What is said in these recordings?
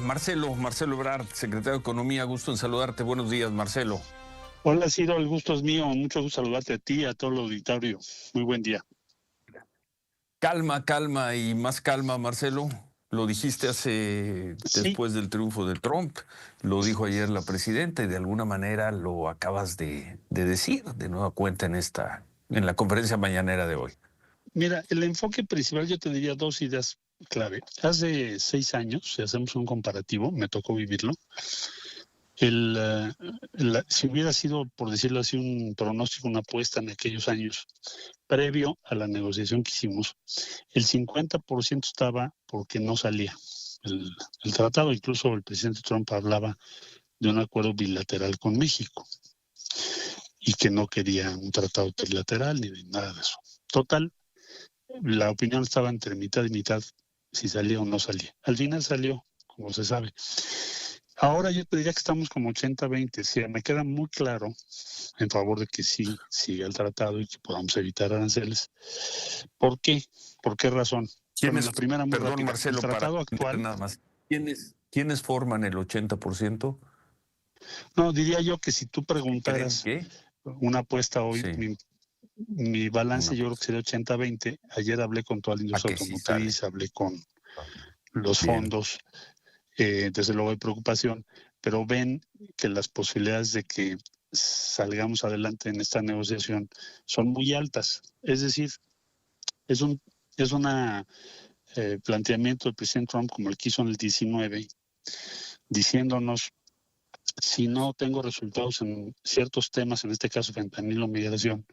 Marcelo Ebrard, secretario de Economía, gusto en saludarte. Buenos días, Marcelo. Hola, Ciro, el gusto es mío. Mucho gusto saludarte a ti y a todo el auditorio. Muy buen día. Calma y más calma, Marcelo. Lo dijiste Sí, después del triunfo de Trump, lo dijo ayer la presidenta y de alguna manera lo acabas de decir de nueva cuenta en la conferencia mañanera de hoy. mira, el enfoque principal yo te diría dos ideas clave. Hace 6 años, si hacemos un comparativo, me tocó vivirlo. Si hubiera sido, por decirlo así, un pronóstico, una apuesta en aquellos años, previo a la negociación que hicimos, el 50% estaba porque no salía el tratado. Incluso el presidente Trump hablaba de un acuerdo bilateral con México y que no quería un tratado trilateral ni de nada de eso. Total, la opinión estaba entre mitad y mitad, si salía o no salía. Al final salió, como se sabe. Ahora yo te diría que estamos como 80-20. Sí, me queda muy claro en favor de que sí siga el tratado y que podamos evitar aranceles. ¿Por qué? ¿Por qué razón? Bueno, la primera muy Perdón, rápida. El Marcelo, para tratado entender actual, nada más, ¿quiénes forman el 80%? no, diría yo que si tú ¿Creen preguntaras que? una apuesta hoy, Sí, mi balance yo creo que sería 80-20. Ayer hablé con toda la a industria que sí sale. automotriz, hablé con los Bien. fondos, desde luego hay preocupación, pero ven que las posibilidades de que salgamos adelante en esta negociación son muy altas. Es decir, es un es una planteamiento del presidente Trump como el que hizo en el 19, diciéndonos, si no tengo resultados en ciertos temas, en este caso fentanilo, migración,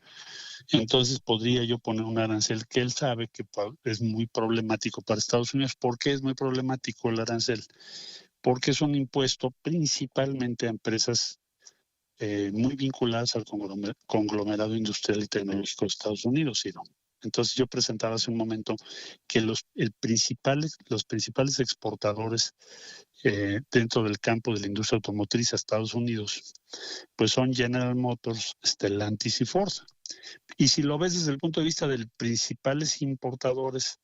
entonces podría yo poner un arancel que él sabe que es muy problemático para Estados Unidos. ¿Por qué es muy problemático el arancel? Porque es un impuesto principalmente a empresas muy vinculadas al conglomerado industrial y tecnológico de Estados Unidos, Ciro. Entonces yo presentaba hace un momento que los principales exportadores dentro del campo de la industria automotriz a Estados Unidos, pues son General Motors, Stellantis y Ford. Y si lo ves desde el punto de vista de los principales importadores,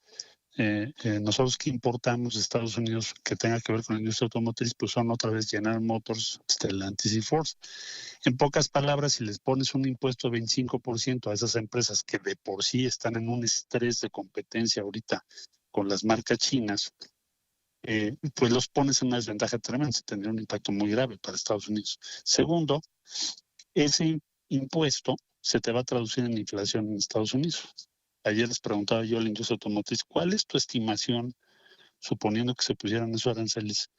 nosotros que importamos de Estados Unidos que tenga que ver con la industria automotriz, pues son otra vez General Motors, Stellantis y Ford. En pocas palabras, si les pones un impuesto de 25% a esas empresas que de por sí están en un estrés de competencia ahorita con las marcas chinas, pues los pones en una desventaja tremenda, tendría un impacto muy grave para Estados Unidos. Segundo, ese impuesto se te va a traducir en inflación en Estados Unidos. Ayer les preguntaba yo a la industria automotriz, ¿cuál es tu estimación, suponiendo que se pusieran esos aranceles,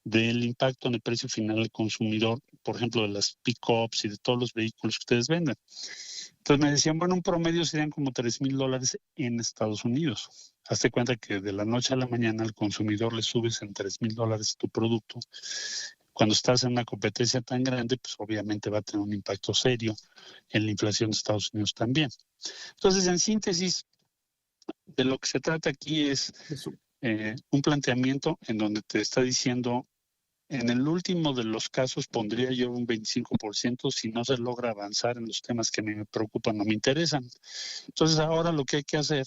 del impacto en el precio final al consumidor, por ejemplo, de las pick-ups y de todos los vehículos que ustedes venden? Entonces me decían, bueno, un promedio serían como $3,000 en Estados Unidos. Hazte cuenta que de la noche a la mañana al consumidor le subes en $3,000 tu producto. Cuando estás en una competencia tan grande, pues obviamente va a tener un impacto serio en la inflación de Estados Unidos también. Entonces, en síntesis, de lo que se trata aquí es un planteamiento en donde te está diciendo, en el último de los casos pondría yo un 25% si no se logra avanzar en los temas que a mí me preocupan o me interesan. Entonces ahora lo que hay que hacer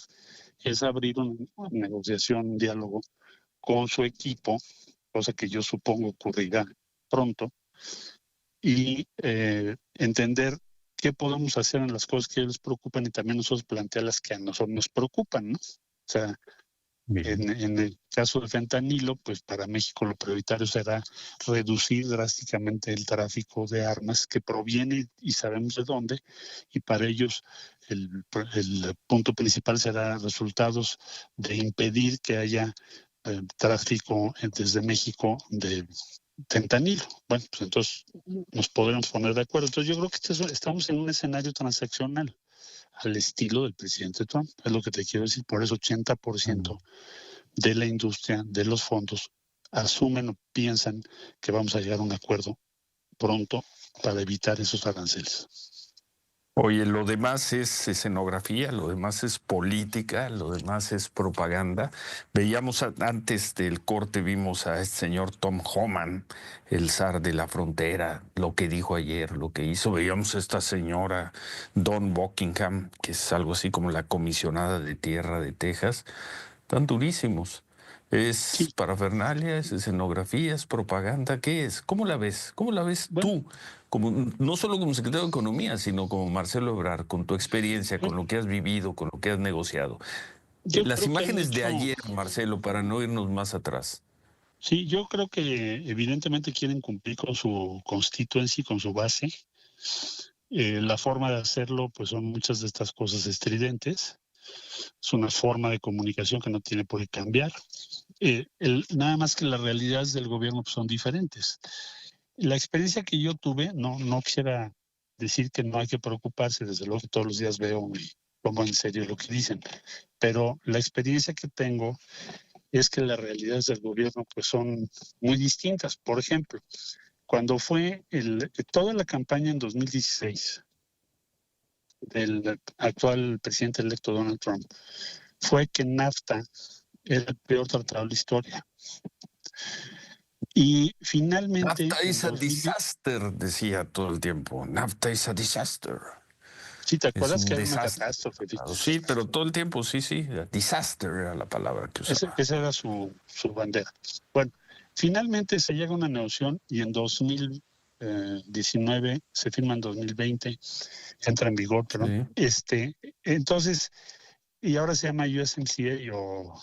es abrir una negociación, un diálogo con su equipo, cosa que yo supongo ocurrirá pronto, y entender qué podemos hacer en las cosas que a ellos les preocupan y también nosotros plantear las que a nosotros nos preocupan, ¿no? O sea, en el caso de fentanilo, pues para México lo prioritario será reducir drásticamente el tráfico de armas que proviene y sabemos de dónde, y para ellos el punto principal será resultados de impedir que haya tráfico desde México de fentanilo. Bueno, pues entonces nos podremos poner de acuerdo. Entonces yo creo que estamos en un escenario transaccional al estilo del presidente Trump. Es lo que te quiero decir. Por eso 80% de la industria, de los fondos, asumen o piensan que vamos a llegar a un acuerdo pronto para evitar esos aranceles. Oye, lo demás es escenografía, lo demás es política, lo demás es propaganda. Veíamos antes del corte, vimos a este señor Tom Homan, el zar de la frontera, lo que dijo ayer, lo que hizo. Veíamos a esta señora Dawn Buckingham, que es algo así como la comisionada de tierra de Texas, tan durísimos. ¿Es Sí, parafernalia, es escenografía, es propaganda? ¿Qué es? ¿Cómo la ves? ¿Cómo la ves bueno, tú? Como, no solo como secretario de Economía, sino como Marcelo Ebrard, con tu experiencia, con bueno, lo que has vivido, con lo que has negociado. yo Las creo que han imágenes de hecho, ayer, Marcelo, para no irnos más atrás. sí, yo creo que evidentemente quieren cumplir con su constituency, con su base. La forma de hacerlo, pues son muchas de estas cosas estridentes. Es una forma de comunicación que no tiene por qué cambiar. Nada más que las realidades del gobierno pues, son diferentes. La experiencia que yo tuve, no quisiera decir que no hay que preocuparse, desde luego que todos los días veo y tomo en serio lo que dicen, pero la experiencia que tengo es que las realidades del gobierno pues son muy distintas. Por ejemplo, cuando fue toda la campaña en 2016 del actual presidente electo Donald Trump, fue que NAFTA era el peor tratado de la historia. Y finalmente, NAFTA en is a 2010, disaster, decía todo el tiempo. NAFTA is a disaster. ¿sí te Es acuerdas un que era una desastre. catástrofe? Sí, pero todo el tiempo, sí, sí. Disaster era la palabra que usaba. Esa era su bandera. Bueno, finalmente se llega a una negociación y en 2019 se firma en 2020, entra en vigor, perdón. Sí, Entonces, y ahora se llama USMCA o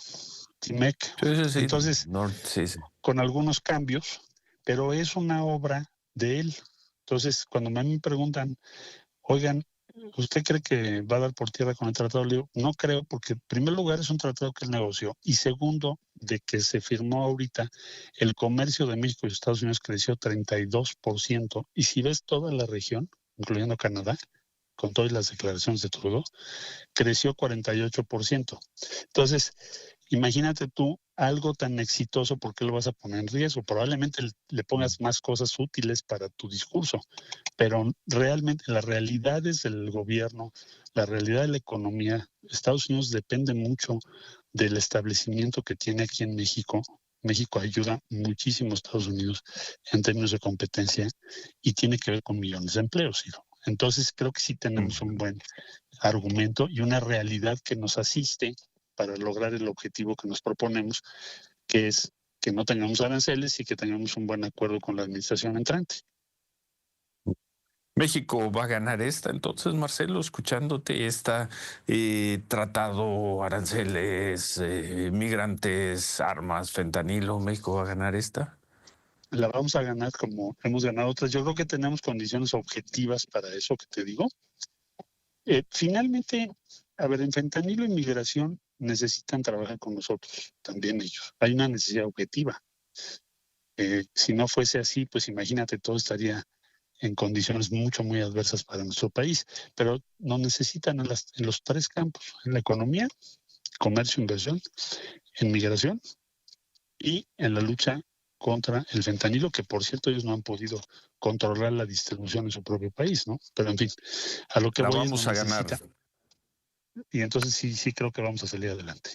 TIMEC. sí, sí, sí. Entonces, Sí, sí. con algunos cambios, pero es una obra de él. Entonces, cuando a mí me preguntan, oigan, ¿usted cree que va a dar por tierra con el tratado? Le digo, no creo, porque en primer lugar es un tratado que él negoció, y segundo, de que se firmó ahorita, el comercio de México y Estados Unidos creció 32%, y si ves toda la región, incluyendo Canadá, con todas las declaraciones de Trudeau, creció 48%. Entonces, imagínate tú algo tan exitoso, ¿por qué lo vas a poner en riesgo? Probablemente le pongas más cosas útiles para tu discurso, pero realmente las realidades del gobierno, la realidad de la economía, Estados Unidos depende mucho del establecimiento que tiene aquí en México. México ayuda muchísimo a Estados Unidos en términos de competencia y tiene que ver con millones de empleos, Ciro. Entonces creo que sí tenemos un buen argumento y una realidad que nos asiste para lograr el objetivo que nos proponemos, que es que no tengamos aranceles y que tengamos un buen acuerdo con la administración entrante. México va a ganar esta, entonces, Marcelo, escuchándote, esta tratado, aranceles, migrantes, armas, fentanilo, ¿México va a ganar esta? La vamos a ganar como hemos ganado otras. Yo creo que tenemos condiciones objetivas para eso que te digo. Finalmente, a ver, en fentanilo y migración necesitan trabajar con nosotros, también ellos. Hay una necesidad objetiva. Si no fuese así, pues imagínate, todo estaría en condiciones muy adversas para nuestro país, pero nos necesitan en los tres campos, en la economía, comercio, inversión, en migración y en la lucha contra el fentanilo, que por cierto ellos no han podido controlar la distribución en su propio país, ¿no? Pero en fin, a lo que La voy es no vamos a ganar. necesita. Y entonces sí creo que vamos a salir adelante.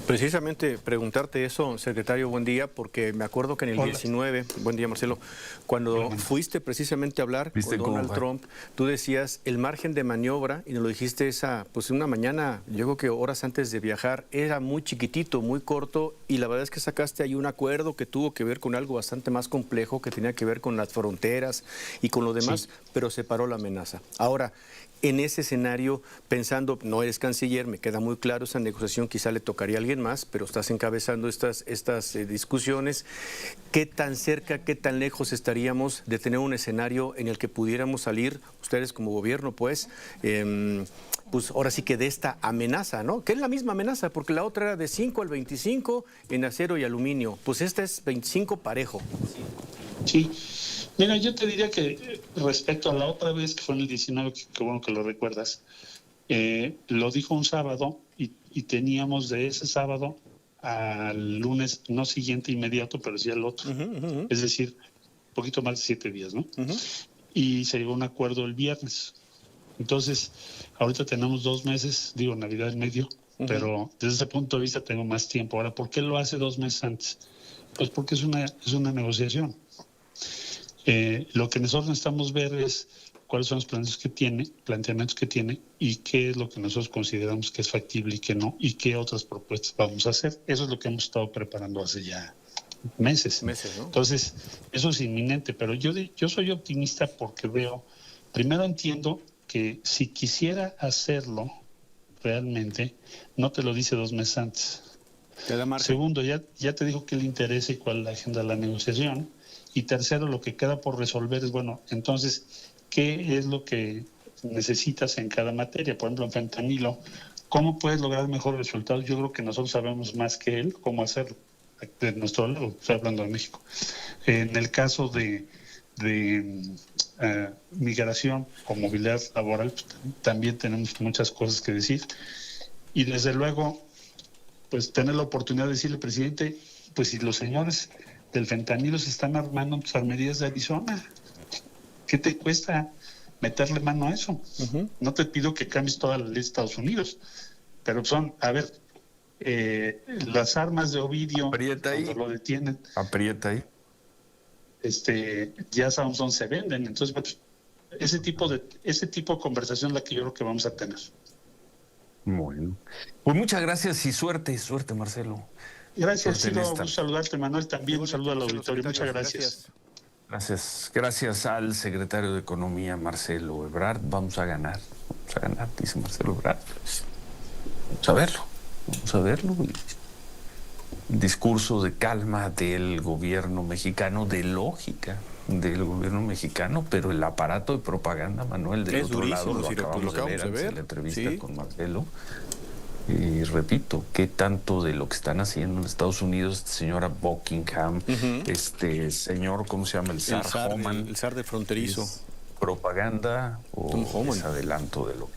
Precisamente preguntarte eso, secretario, buen día, porque me acuerdo que en el Hola. 19, buen día Marcelo, Hola, cuando Manuel. fuiste precisamente a hablar ¿Viste con cómo Donald va? Trump, tú decías el margen de maniobra, y nos lo dijiste pues una mañana, yo creo que horas antes de viajar, era muy chiquitito, muy corto, y la verdad es que sacaste ahí un acuerdo que tuvo que ver con algo bastante más complejo, que tenía que ver con las fronteras y con lo demás, Sí. pero se paró la amenaza. Ahora, en ese escenario, pensando, no eres canciller, me queda muy claro, esa negociación quizá le tocaría a alguien más, pero estás encabezando estas discusiones. ¿Qué tan cerca, qué tan lejos estaríamos de tener un escenario en el que pudiéramos salir, ustedes como gobierno, pues ahora sí que de esta amenaza, ¿no? Que es la misma amenaza, porque la otra era de 5 al 25 en acero y aluminio. Pues esta es 25 parejo. Sí. Mira, yo te diría que respecto a la otra vez que fue en el 19, que bueno que lo recuerdas, lo dijo un sábado y teníamos de ese sábado al lunes, no siguiente inmediato, pero sí al otro. Es decir, un poquito más de 7 días, ¿no? Y se llegó a un acuerdo el viernes. Entonces, ahorita tenemos 2 meses, digo, Navidad en medio, pero desde ese punto de vista tengo más tiempo. Ahora, ¿por qué lo hace 2 meses antes? Pues porque es una negociación. Lo que nosotros necesitamos ver es cuáles son los planteamientos que tiene y qué es lo que nosotros consideramos que es factible y que no, y qué otras propuestas vamos a hacer. Eso es lo que hemos estado preparando hace ya meses, ¿no? Entonces, eso es inminente, pero yo soy optimista porque primero entiendo que si quisiera hacerlo realmente, no te lo dice 2 meses antes. Te da margen. Segundo, ya te dijo qué le interesa y cuál es la agenda de la negociación. Y tercero, lo que queda por resolver es, bueno, entonces, ¿qué es lo que necesitas en cada materia? Por ejemplo, en fentanilo, ¿cómo puedes lograr mejores resultados? Yo creo que nosotros sabemos más que él cómo hacerlo, de nuestro lado, estoy hablando de México. En el caso de migración o movilidad laboral, pues, también tenemos muchas cosas que decir. Y desde luego, pues tener la oportunidad de decirle, presidente, pues si los señores del fentanilo se están armando tus armerías de Arizona, ¿qué te cuesta meterle mano a eso? Uh-huh. No te pido que cambies toda la ley de Estados Unidos, pero las armas de Ovidio, cuando lo detienen, aprieta ahí, ya sabemos dónde se venden. Entonces, pues, ese tipo de conversación es la que yo creo que vamos a tener. Bueno, pues muchas gracias y suerte, Marcelo. Gracias, sí, un saludarte, Manuel, también un saludo al auditorio. Muchas gracias. Gracias al secretario de Economía, Marcelo Ebrard. Vamos a ganar, dice Marcelo Ebrard. Vamos a verlo. El discurso de calma del gobierno mexicano, de lógica del gobierno mexicano, pero el aparato de propaganda, Manuel, del otro lado, lo acabamos de ver en la entrevista con Marcelo. Y repito, ¿qué tanto de lo que están haciendo en Estados Unidos, señora Buckingham, señor, ¿cómo se llama? El zar Homan, el zar de fronterizo. ¿propaganda o es adelanto de lo que